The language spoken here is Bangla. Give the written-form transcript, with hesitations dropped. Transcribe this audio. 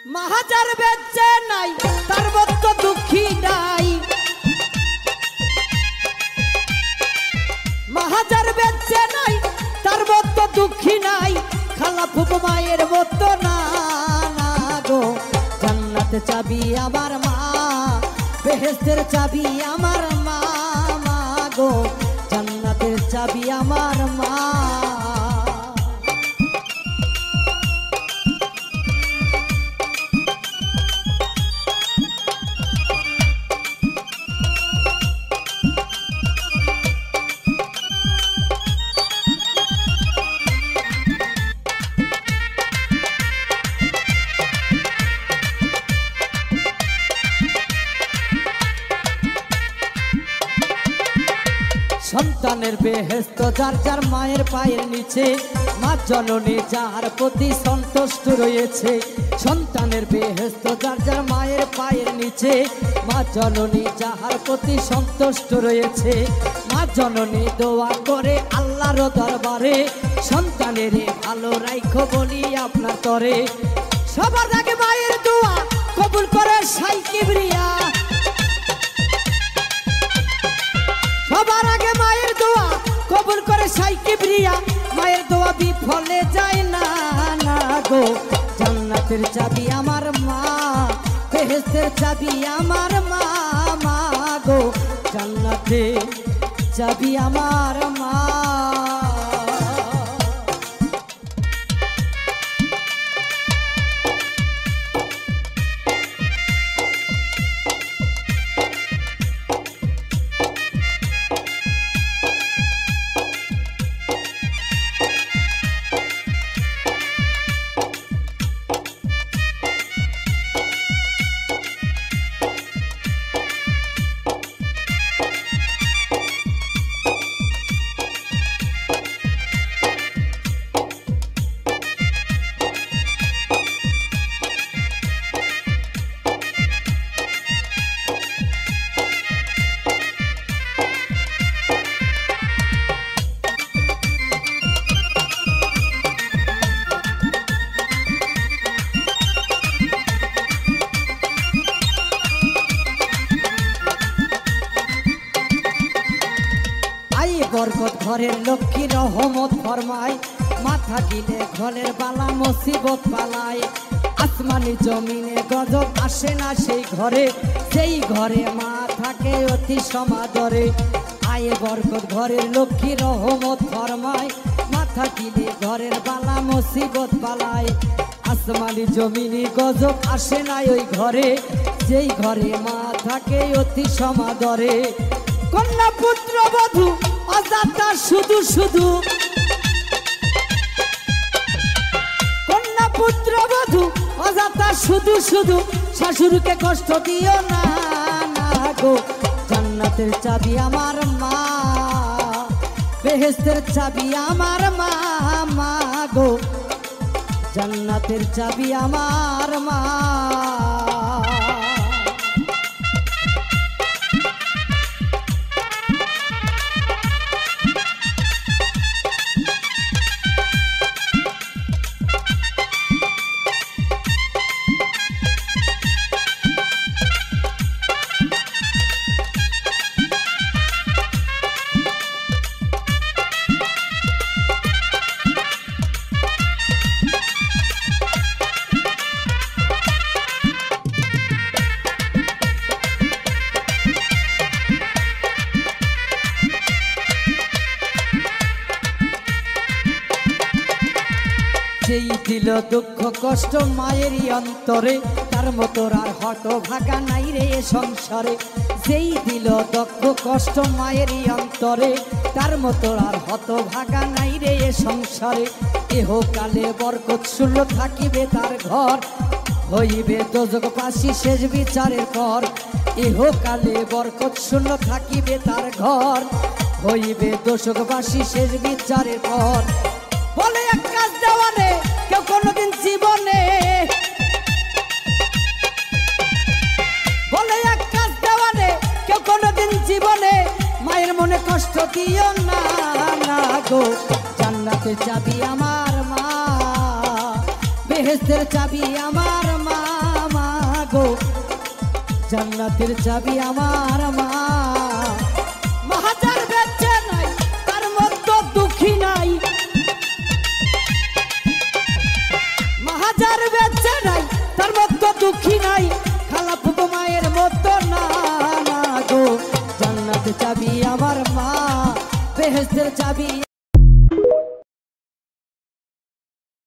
মাহাজার বেঁচে নাই তার মতো দুঃখী নাই, মাহাজার বেঁচে নাই তার মতো দুঃখী নাই, খালা ফুপু মায়ের মতো না না গো। জান্নাতে চাবি আমার মা, বেহেশতের চাবি আমার মা, মা গো জান্নাতের চাবি আমার মা। সন্তানের বেহেশত যার যার মায়ের পায়ের নিচে, মা জননী যার প্রতি সন্তুষ্ট রয়েছে। সন্তানের বেহেশত যার যার মায়ের পায়ের নিচে, মা জননী যার প্রতি সন্তুষ্ট রয়েছে। মা জননী দোয়া করে আল্লাহর দরবারে, সন্তানের ভালো রাইখো বলি আপনার তরে। সবার আগে মায়ের দোয়া কবুল করে সাই কিবরিয়া, সবার আগে মায়ের দোয়া কবুল করে সাই কিবরিয়া। মায়ের দোয়া বিফলে যায় না না গো। জান্নাতের চাবি আমার মা, বেহেশতের চাবি আমার মা, মা গো জান্নাতের চাবি আমার মা। বরকত ঘরের লক্ষ্মী রহমত ফরমায়, মাথা গিলে ঘরের বালা মুসিবত পালায়। আসমানি জমিনে গজব আসে না সেই ঘরে, সেই ঘরে মা থাকে অতি সমাদরে। আয়ে বরকত ঘরের লক্ষ্মী রহমত ফরমায়, মাথা গিলে ঘরের বালা মুসিবত পালায়। আসমানি জমিনে গজব আসে না ওই ঘরে, যেই ঘরে মা থাকে অতি সমাদরে। কন্যা পুত্র বধূ অজাতা শুধু শুধু, কন্যা পুত্র বধূ অজাতা শুধু শুধু, শাশুড়িকে কষ্ট দিও না না গো। জান্নাতের চাবি আমার মা, বেহেশতের চাবি আমার মা, মা গো জান্নাতের চাবি আমার মা। যেই দিল দুঃখ কষ্ট মায়েরই অন্তরে, তার মতো আর হতভাগা নাই রে সংসারে। যেই দিল দুঃখ কষ্ট মায়েরই অন্তরে, তার মতো আর হতভাগা নাই রে সংসারে। ইহকালে বরকত শূন্য থাকিবে তার ঘর, হইবে দোজখবাসী শেষ বিচারের পর। ইহকালে বরকত শূন্য থাকিবে তার ঘর, হইবে দোজখবাসী শেষ বিচারের পর। বলে এক কাজ দেওয়ানে কেউ কোনোদিন জীবনে, বলে এক কাজ দেওয়ানে কেউ কোনোদিন জীবনে, মায়ের মনে কষ্ট দিও না না গো। জান্নাতের চাবি আমার মা, বেহেশতের চাবি আমার মা। জান্নাতের চাবি আমার মা। মাহাজার বেঁচে নাই তার মতো দুঃখী নাই, মাহাজার বেঁচে নাই তার মতো দুঃখী নাই, খালা ফুপু মায়ের মতো না না গো। জান্নাতের চাবি আমার মা, বেহেশতের চাবি